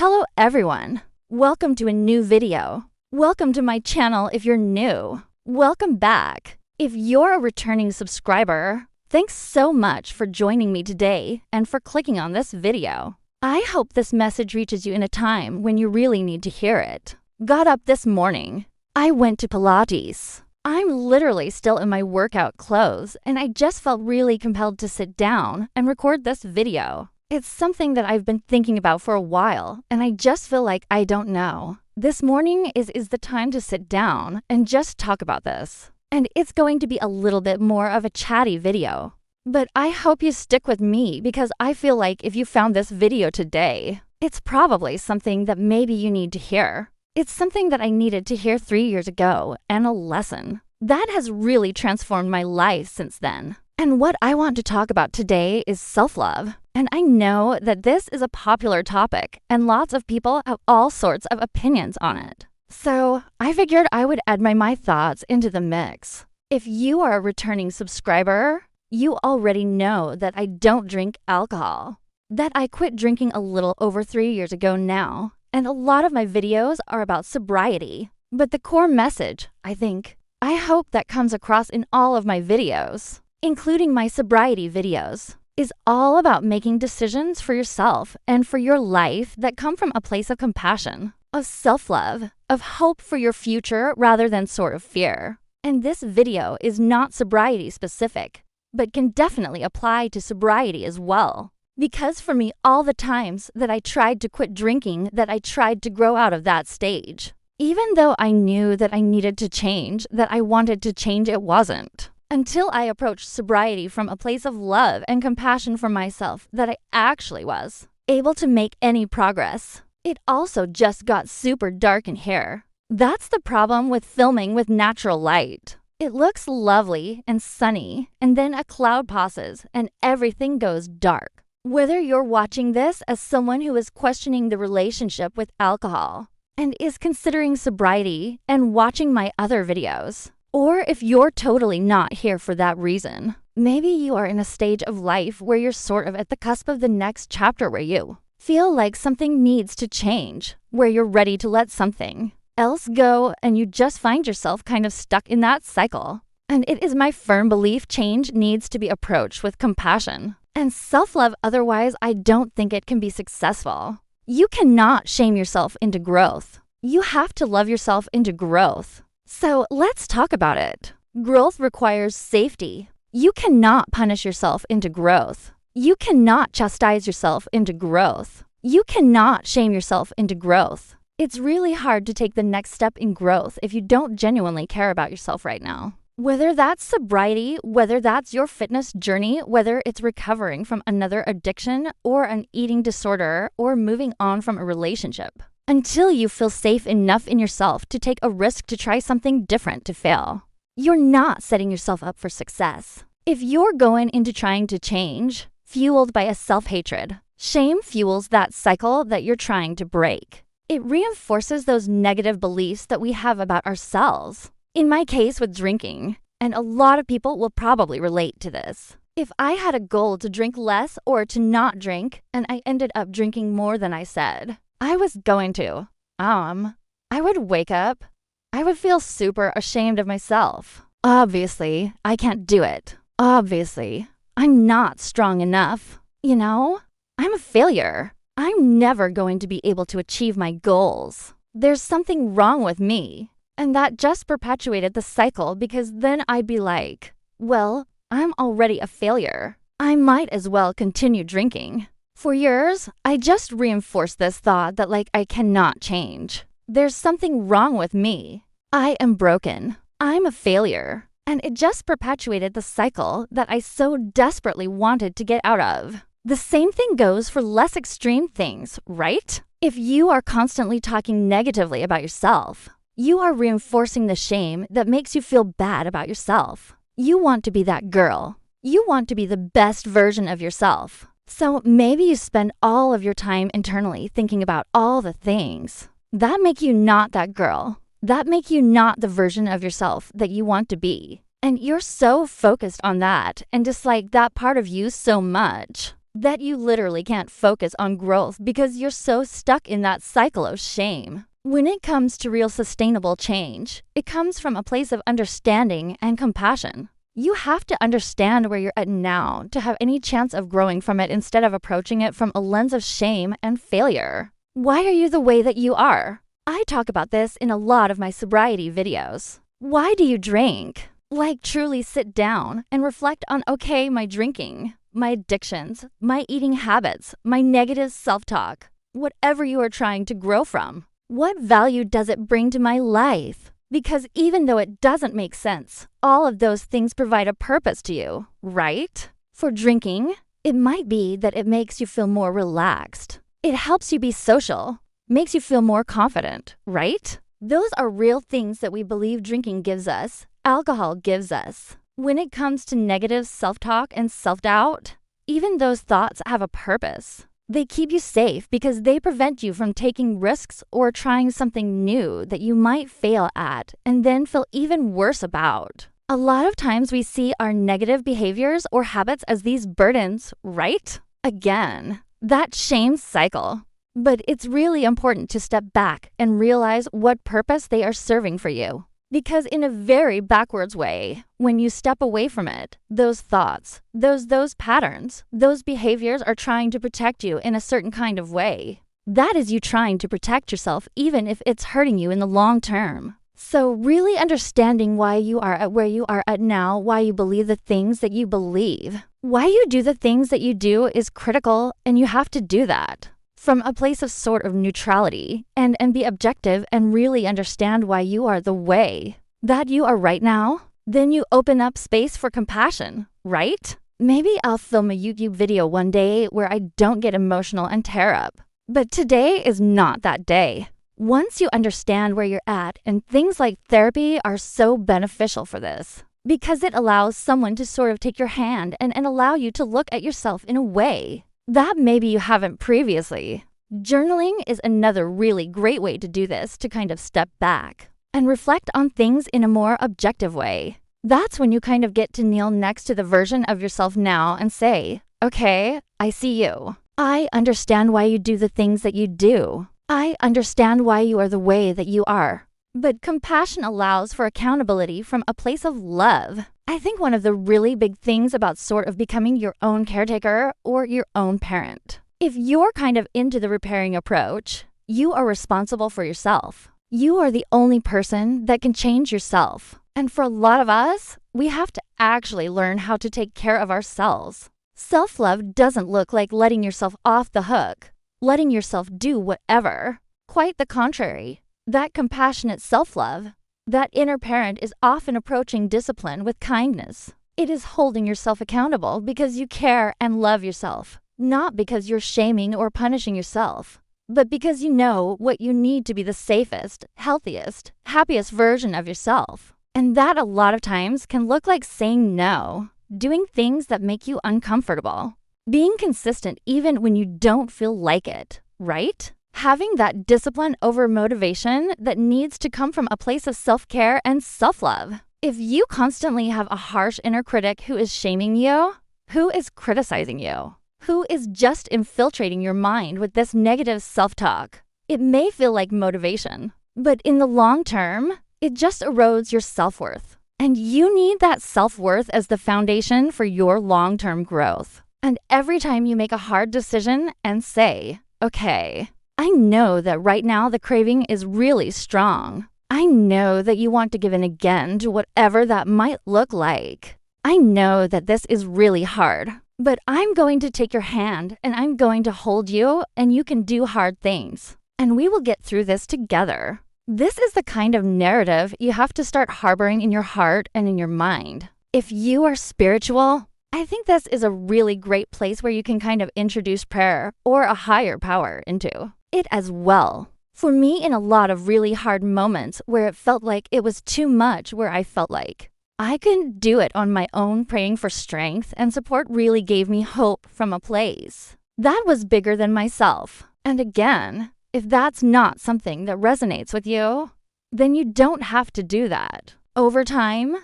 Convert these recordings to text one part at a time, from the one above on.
Hello everyone! Welcome to a new video. Welcome to my channel if you're new. Welcome back. If you're a returning subscriber, thanks so much for joining me today and for clicking on this video. I hope this message reaches you in a time when you really need to hear it. Got up this morning. I went to Pilates. I'm literally still in my workout clothes and I just felt really compelled to sit down and record this video. It's something that I've been thinking about for a while, and I just feel like I don't know. This morning is the time to sit down and just talk about this. And it's going to be a little bit more of a chatty video. But I hope you stick with me because I feel like if you found this video today, it's probably something that maybe you need to hear. It's something that I needed to hear 3 years ago, and a lesson. That has really transformed my life since then. And what I want to talk about today is self-love. And I know that this is a popular topic and lots of people have all sorts of opinions on it. So I figured I would add my thoughts into the mix. If you are a returning subscriber, you already know that I don't drink alcohol. That I quit drinking a little over 3 years ago now. And a lot of my videos are about sobriety. But the core message, I hope that comes across in all of my videos, including my sobriety videos, is all about making decisions for yourself and for your life that come from a place of compassion, of self-love, of hope for your future rather than sort of fear. And this video is not sobriety specific, but can definitely apply to sobriety as well. Because for me, all the times that I tried to quit drinking, that I tried to grow out of that stage. Even though I knew that I needed to change, that I wanted to change, it wasn't. Until I approached sobriety from a place of love and compassion for myself that I actually was able to make any progress. It also just got super dark in here. That's the problem with filming with natural light. It looks lovely and sunny, and then a cloud passes and everything goes dark. Whether you're watching this as someone who is questioning the relationship with alcohol and is considering sobriety and watching my other videos, or if you're totally not here for that reason, maybe you are in a stage of life where you're sort of at the cusp of the next chapter where you feel like something needs to change, where you're ready to let something else go and you just find yourself kind of stuck in that cycle. And it is my firm belief change needs to be approached with compassion and self-love, otherwise I don't think it can be successful. You cannot shame yourself into growth. You have to love yourself into growth. So let's talk about it. Growth requires safety. You cannot punish yourself into growth. You cannot chastise yourself into growth. You cannot shame yourself into growth. It's really hard to take the next step in growth if you don't genuinely care about yourself right now. Whether that's sobriety, whether that's your fitness journey, whether it's recovering from another addiction or an eating disorder or moving on from a relationship. Until you feel safe enough in yourself to take a risk to try something different to fail, you're not setting yourself up for success. If you're going into trying to change, fueled by a self-hatred, shame fuels that cycle that you're trying to break. It reinforces those negative beliefs that we have about ourselves. In my case with drinking, and a lot of people will probably relate to this. If I had a goal to drink less or to not drink, and I ended up drinking more than I said I was going to, I would wake up. I would feel super ashamed of myself. Obviously, I can't do it. Obviously, I'm not strong enough. You know, I'm a failure. I'm never going to be able to achieve my goals. There's something wrong with me. And that just perpetuated the cycle because then I'd be like, well, I'm already a failure. I might as well continue drinking. For years, I just reinforced this thought that I cannot change. There's something wrong with me. I am broken. I'm a failure. And it just perpetuated the cycle that I so desperately wanted to get out of. The same thing goes for less extreme things, right? If you are constantly talking negatively about yourself, you are reinforcing the shame that makes you feel bad about yourself. You want to be that girl. You want to be the best version of yourself. So maybe you spend all of your time internally thinking about all the things that make you not that girl, that make you not the version of yourself that you want to be. And you're so focused on that and dislike that part of you so much that you literally can't focus on growth because you're so stuck in that cycle of shame. When it comes to real sustainable change, it comes from a place of understanding and compassion. You have to understand where you're at now to have any chance of growing from it instead of approaching it from a lens of shame and failure. Why are you the way that you are? I talk about this in a lot of my sobriety videos. Why do you drink? Like, truly sit down and reflect on, okay, my drinking, my addictions, my eating habits, my negative self-talk, whatever you are trying to grow from. What value does it bring to my life? Because even though it doesn't make sense, all of those things provide a purpose to you, right? For drinking, it might be that it makes you feel more relaxed. It helps you be social, makes you feel more confident, right? Those are real things that we believe drinking gives us, alcohol gives us. When it comes to negative self-talk and self-doubt, even those thoughts have a purpose. They keep you safe because they prevent you from taking risks or trying something new that you might fail at and then feel even worse about. A lot of times we see our negative behaviors or habits as these burdens, right? Again, that shame cycle. But it's really important to step back and realize what purpose they are serving for you. Because in a very backwards way, when you step away from it, those thoughts, those patterns, those behaviors are trying to protect you in a certain kind of way. That is you trying to protect yourself even if it's hurting you in the long term. So really understanding why you are at where you are at now, why you believe the things that you believe, why you do the things that you do is critical, and you have to do that from a place of sort of neutrality and be objective and really understand why you are the way that you are right now. Then you open up space for compassion, right? Maybe I'll film a YouTube video one day where I don't get emotional and tear up. But today is not that day. Once you understand where you're at, and things like therapy are so beneficial for this, because it allows someone to sort of take your hand and allow you to look at yourself in a way that maybe you haven't previously. Journaling is another really great way to do this, to kind of step back and reflect on things in a more objective way. That's when you kind of get to kneel next to the version of yourself now and say, okay, I see you. I understand why you do the things that you do. I understand why you are the way that you are. But compassion allows for accountability from a place of love. I think one of the really big things about sort of becoming your own caretaker or your own parent. If you're kind of into the repairing approach, you are responsible for yourself. You are the only person that can change yourself. And for a lot of us, we have to actually learn how to take care of ourselves. Self-love doesn't look like letting yourself off the hook, letting yourself do whatever. Quite the contrary. That compassionate self-love, that inner parent, is often approaching discipline with kindness. It is holding yourself accountable because you care and love yourself, not because you're shaming or punishing yourself, but because you know what you need to be the safest, healthiest, happiest version of yourself. And that a lot of times can look like saying no, doing things that make you uncomfortable, being consistent even when you don't feel like it, right? Having that discipline over motivation that needs to come from a place of self-care and self-love. If you constantly have a harsh inner critic who is shaming you, who is criticizing you, who is just infiltrating your mind with this negative self-talk, it may feel like motivation, but in the long term, it just erodes your self-worth. And you need that self-worth as the foundation for your long-term growth. And every time you make a hard decision and say, okay, I know that right now the craving is really strong. I know that you want to give in again to whatever that might look like. I know that this is really hard, but I'm going to take your hand and I'm going to hold you, and you can do hard things. And we will get through this together. This is the kind of narrative you have to start harboring in your heart and in your mind. If you are spiritual, I think this is a really great place where you can kind of introduce prayer or a higher power into it as well. For me, in a lot of really hard moments where it felt like it was too much, where I felt like I couldn't do it on my own, praying for strength and support really gave me hope from a place that was bigger than myself. And again, if that's not something that resonates with you, then you don't have to do that. Over time,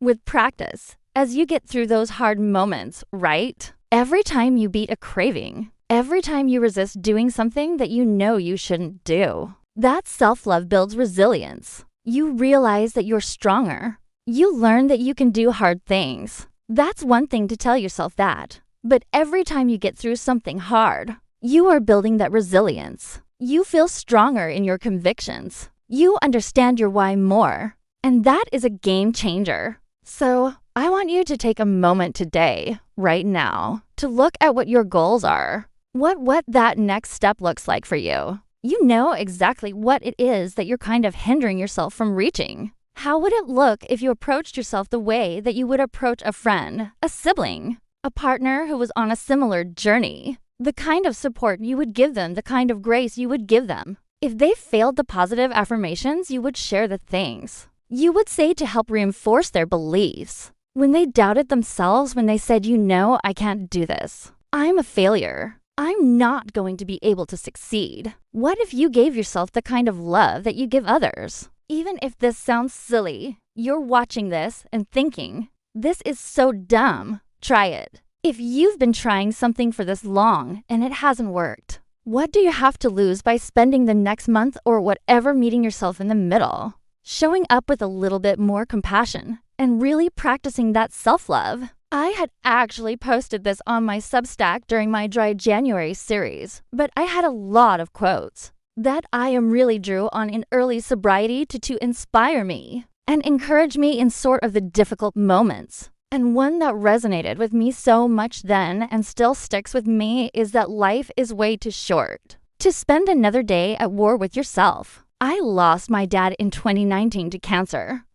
with practice, as you get through those hard moments, right? every time you beat a craving, every time you resist doing something that you know you shouldn't do. That self-love builds resilience. You realize that you're stronger. You learn that you can do hard things. That's one thing to tell yourself that. But every time you get through something hard, you are building that resilience. You feel stronger in your convictions. You understand your why more. And that is a game changer. So I want you to take a moment today, right now, to look at what your goals are. What that next step looks like for you. You know exactly what it is that you're kind of hindering yourself from reaching. How would it look if you approached yourself the way that you would approach a friend, a sibling, a partner who was on a similar journey? The kind of support you would give them, the kind of grace you would give them. If they failed the positive affirmations, you would share the things you would say to help reinforce their beliefs. When they doubted themselves, when they said, I can't do this. I'm a failure. I'm not going to be able to succeed. What if you gave yourself the kind of love that you give others? Even if this sounds silly, you're watching this and thinking, this is so dumb. Try it. If you've been trying something for this long and it hasn't worked, what do you have to lose by spending the next month or whatever meeting yourself in the middle? Showing up with a little bit more compassion and really practicing that self-love. I had actually posted this on my Substack during my Dry January series, but I had a lot of quotes that I am really drew on in early sobriety to inspire me and encourage me in sort of the difficult moments. And one that resonated with me so much then and still sticks with me is that life is way too short to spend another day at war with yourself. I lost my dad in 2019 to cancer.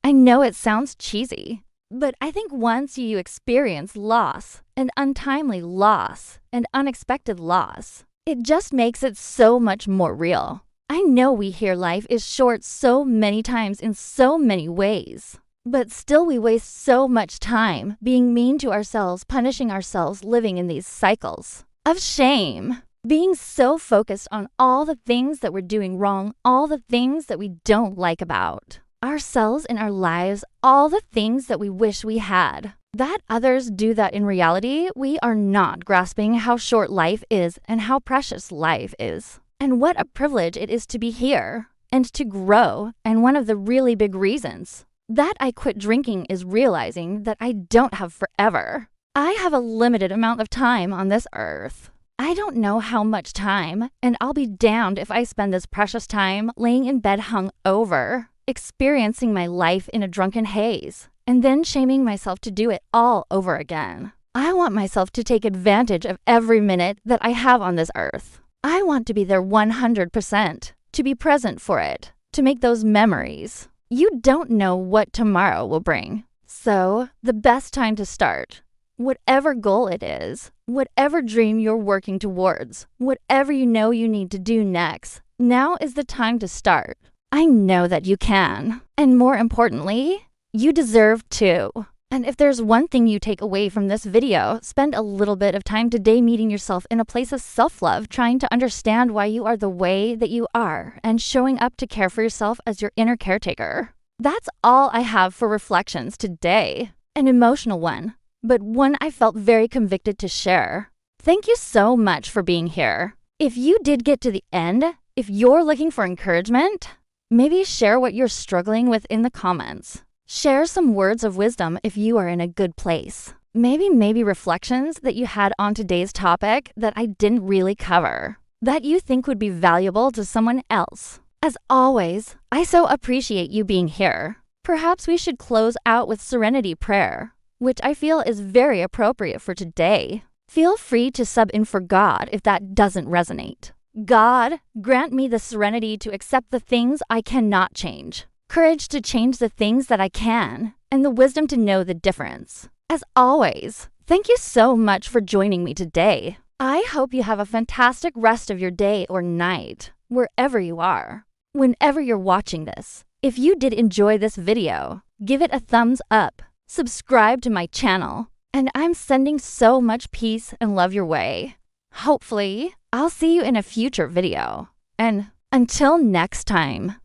I know it sounds cheesy, but I think once you experience loss, and untimely loss, and unexpected loss, it just makes it so much more real. I know we hear life is short so many times in so many ways, but still we waste so much time being mean to ourselves, punishing ourselves, living in these cycles of shame. Being so focused on all the things that we're doing wrong, all the things that we don't like about ourselves in our lives, all the things that we wish we had. That others do that in reality, we are not grasping how short life is and how precious life is. And what a privilege it is to be here and to grow. And one of the really big reasons that I quit drinking is realizing that I don't have forever. I have a limited amount of time on this earth. I don't know how much time, and I'll be damned if I spend this precious time laying in bed hung over, experiencing my life in a drunken haze, and then shaming myself to do it all over again. I want myself to take advantage of every minute that I have on this earth. I want to be there 100%, to be present for it, to make those memories. You don't know what tomorrow will bring. So, the best time to start, whatever goal it is, whatever dream you're working towards, whatever you know you need to do next, now is the time to start. I know that you can. And more importantly, you deserve to. And if there's one thing you take away from this video, spend a little bit of time today meeting yourself in a place of self-love, trying to understand why you are the way that you are, and showing up to care for yourself as your inner caretaker. That's all I have for reflections today. An emotional one, but one I felt very convicted to share. Thank you so much for being here. If you did get to the end, if you're looking for encouragement, maybe share what you're struggling with in the comments. Share some words of wisdom if you are in a good place. Maybe reflections that you had on today's topic that I didn't really cover, that you think would be valuable to someone else. As always, I so appreciate you being here. Perhaps we should close out with serenity prayer, which I feel is very appropriate for today. Feel free to sub in for God if that doesn't resonate. God, grant me the serenity to accept the things I cannot change, courage to change the things that I can, and the wisdom to know the difference. As always, thank you so much for joining me today. I hope you have a fantastic rest of your day or night, wherever you are. Whenever you're watching this, if you did enjoy this video, give it a thumbs up, subscribe to my channel, and I'm sending so much peace and love your way. Hopefully, I'll see you in a future video. And until next time.